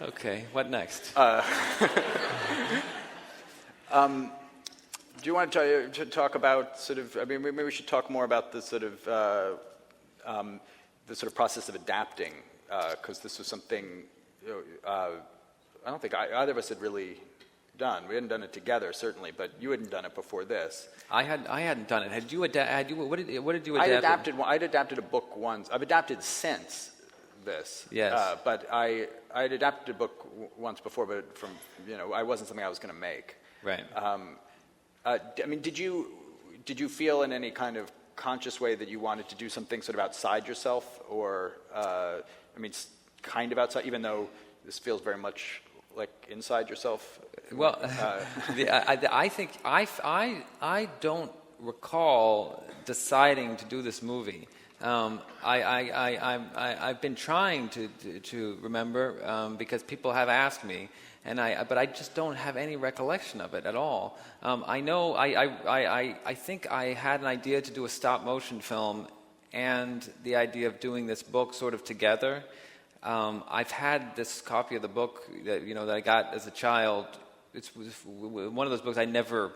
Okay, what next? Do you want to talk about sort of? I mean, maybe we should talk more about the sort of process of adapting, because this was something I don't think either of us had really done. We hadn't done it together, certainly, but you hadn't done it before this. I hadn't done it. What did you adapt? I'd adapted a book once. I've adapted since this. Yes. But I'd adapted a book once before, but I wasn't something I was going to make. Right. I mean, did you feel in any kind of conscious way that you wanted to do something sort of outside yourself, or kind of outside, even though this feels very much like inside yourself? Well, I think I don't recall deciding to do this movie. I've been trying to remember because people have asked me, but I just don't have any recollection of it at all. I know I think I had an idea to do a stop motion film and the idea of doing this book sort of together. I've had this copy of the book that I got as a child. It's one of those books I never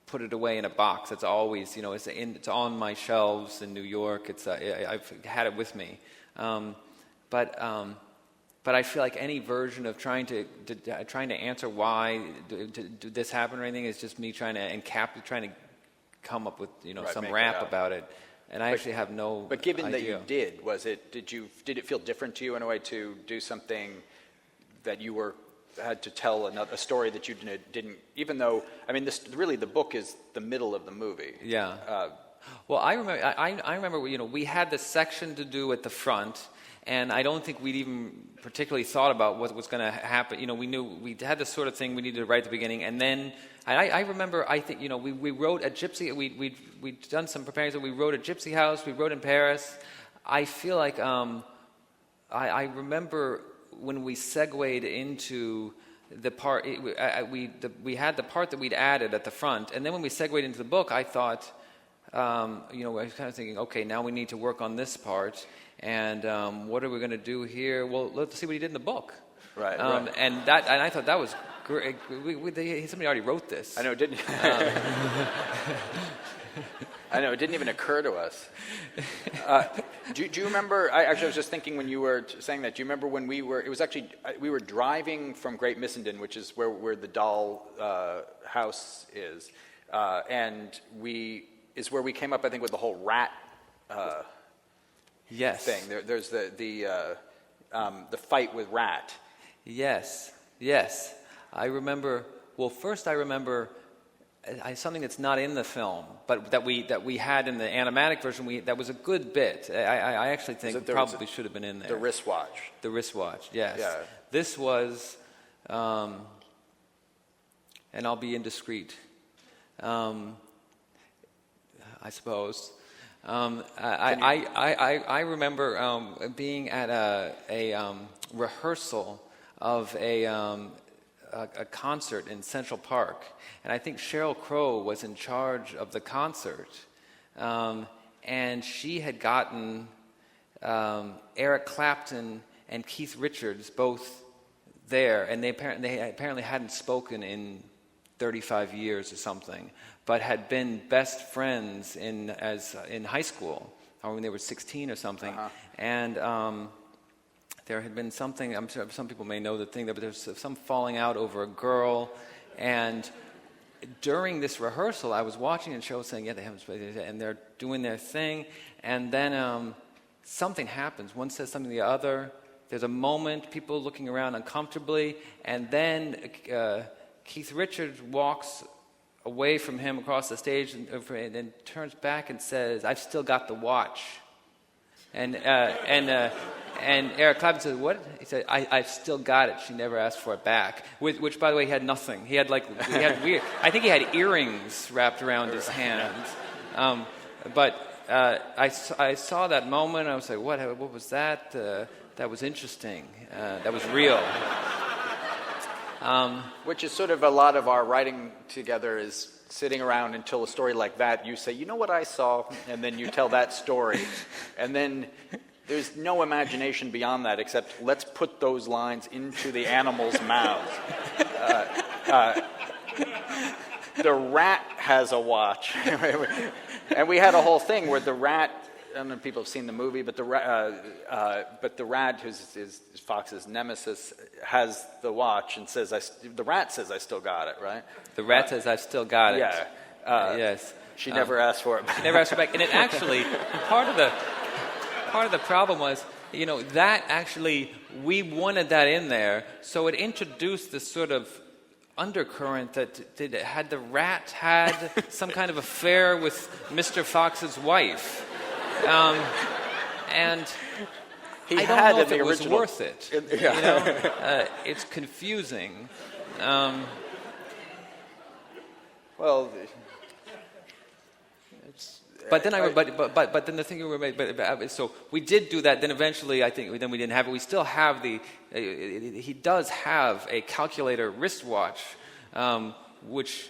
put it away in a box. It's always, it's on my shelves in New York. I've had it with me. But I feel like any version of trying to answer why did this happen or anything is just me trying to come up with some rap about it. And I actually have no. But given idea. that you did it feel different to you in a way to do something that you had to tell a story that you didn't, even though, I mean, the book is the middle of the movie. Yeah. Well, I remember, we had this section to do at the front, and I don't think we'd even particularly thought about what was going to happen. We knew we had this sort of thing we needed to write at the beginning, and then I remember, I think, we wrote at Gypsy. We'd done some preparing, so we wrote at Gypsy House. We wrote in Paris. I feel like I remember when we segued into the part, we had the part that we'd added at the front, and then when we segued into the book, I thought, I was kind of thinking, okay, now we need to work on this part, and what are we going to do here? Well, let's see what he did in the book. Right. And I thought that was great. Somebody already wrote this. I know, it didn't. I know, it didn't even occur to us. Do you remember, I was just thinking when you were saying that, do you remember when we were driving from Great Missenden, which is where the doll house is, and is where we came up, I think, with the whole rat yes. thing. There's the fight with Rat. Yes. I remember, first I remember something that's not in the film, but that we had in the animatic version. That was a good bit. I actually think it probably should have been in there. The wristwatch. The wristwatch, yes. Yeah. This was, and I'll be indiscreet, I suppose. I remember being at a rehearsal of a concert in Central Park, and I think Sheryl Crow was in charge of the concert, and she had gotten Eric Clapton and Keith Richards both there, and they apparently hadn't spoken in 35 years or something, but had been best friends in high school, or when they were 16 or something, and there had been something, I'm sure some people may know the thing, but there was some falling out over a girl, and during this rehearsal, I was watching the show saying, yeah, they haven't spoken, and they're doing their thing, and then something happens. One says something to the other. There's a moment, people looking around uncomfortably, and then Keith Richards walks away from him across the stage and then turns back and says, "I've still got the watch." And Eric Clapton says, "What?" He said, I've still got it. She never asked for it back." Which, by the way, he had nothing. He had weird. I think he had earrings wrapped around his hands. But I saw that moment. And I was like, "What was that? That was interesting. That was real." Which is sort of a lot of our writing together is sitting around until a story like that, you say, "You know what I saw?" And then you tell that story. And then There's no imagination beyond that except let's put those lines into the animals' mouths. The rat has a watch. And we had a whole thing where the rat, I don't know if people have seen the movie, but the rat, who's is Fox's nemesis, has the watch and says, the rat says, I still got it, right? The rat says, I've still got it. Yeah. Yes. She never asked for it. She never asked for it back. And it actually, part of the problem was, that actually, we wanted that in there, so it introduced this sort of undercurrent that had the rat had some kind of affair with Mr. Fox's wife. And I don't know if it was worth it. It's confusing. Well, but then but then the thing we were made. So we did do that. Then eventually, I think then we didn't have it. We still have he does have a calculator wristwatch, which,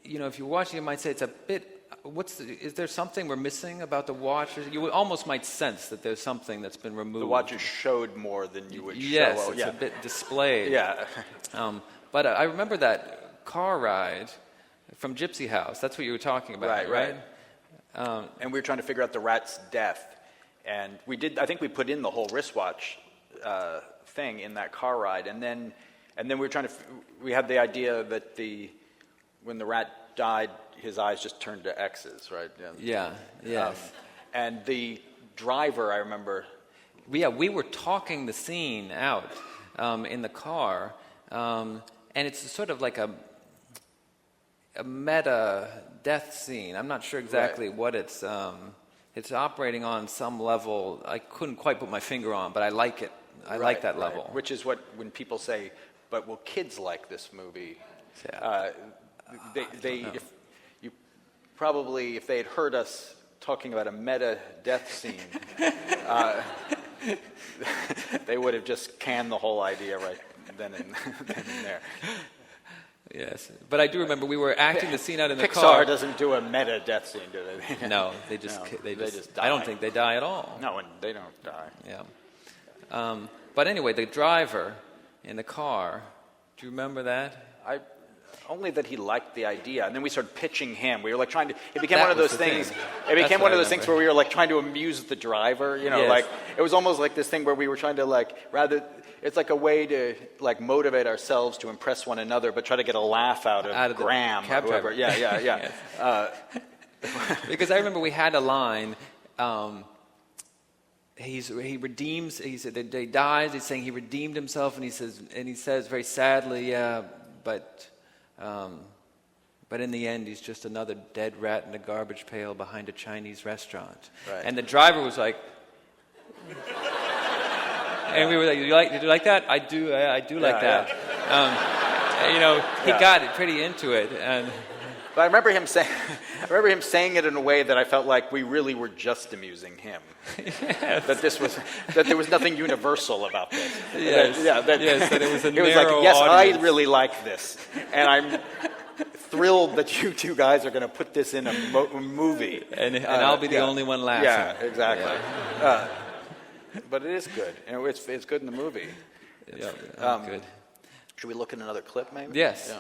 if you're watching, you might say it's a bit. Is there something we're missing about the watch? You almost might sense that there's something that's been removed. The watch is showed more than you would show. Yes, it's a bit displayed. Yeah. But I remember that car ride from Gypsy House. That's what you were talking about, right? And we were trying to figure out the rat's death. And we did, I think we put in the whole wristwatch thing in that car ride. And then we were we had the idea that when the rat died, his eyes just turned to X's, right? Yeah, yes. And the driver, I remember. We were talking the scene out in the car. And it's sort of like a meta death scene. I'm not sure exactly what it's operating on some level. I couldn't quite put my finger on, but I like it. I like that level. Which is when people say, but will kids like this movie? Yeah. If they had heard us talking about a meta death scene, they would have just canned the whole idea right then and there. Yes, but I do remember we were acting the scene out in the Pixar car. Pixar doesn't do a meta death scene, do they? No, they just die. I don't think they die at all. No, and they don't die. Yeah. But anyway, the driver in the car. Do you remember that? Only that he liked the idea, and then we started pitching him. We were like trying to. It became one of those things. It became one of those things where we were like trying to amuse the driver. Yes. Like it was almost like this thing where we were trying to It's like a way to motivate ourselves to impress one another, but try to get a laugh out of Graham or whoever. Yeah. Because I remember we had a line. He redeems. He said that he dies. He's saying he redeemed himself, and he says very sadly, yeah, but in the end, he's just another dead rat in a garbage pail behind a Chinese restaurant. Right. And the driver was like. And we were like, did you like that? I do like that. He got it pretty into it. But I remember him saying it in a way that I felt like we really were just amusing him. Yes. That there was nothing universal about this. Yes. That it was a it was like, yes, audience. I really like this, and I'm thrilled that you two guys are going to put this in a movie. And I'll be the only one laughing. Yeah, exactly. Yeah. But it is good. It's good in the movie. Yeah, good. Should we look at another clip, maybe? Yes. Yeah.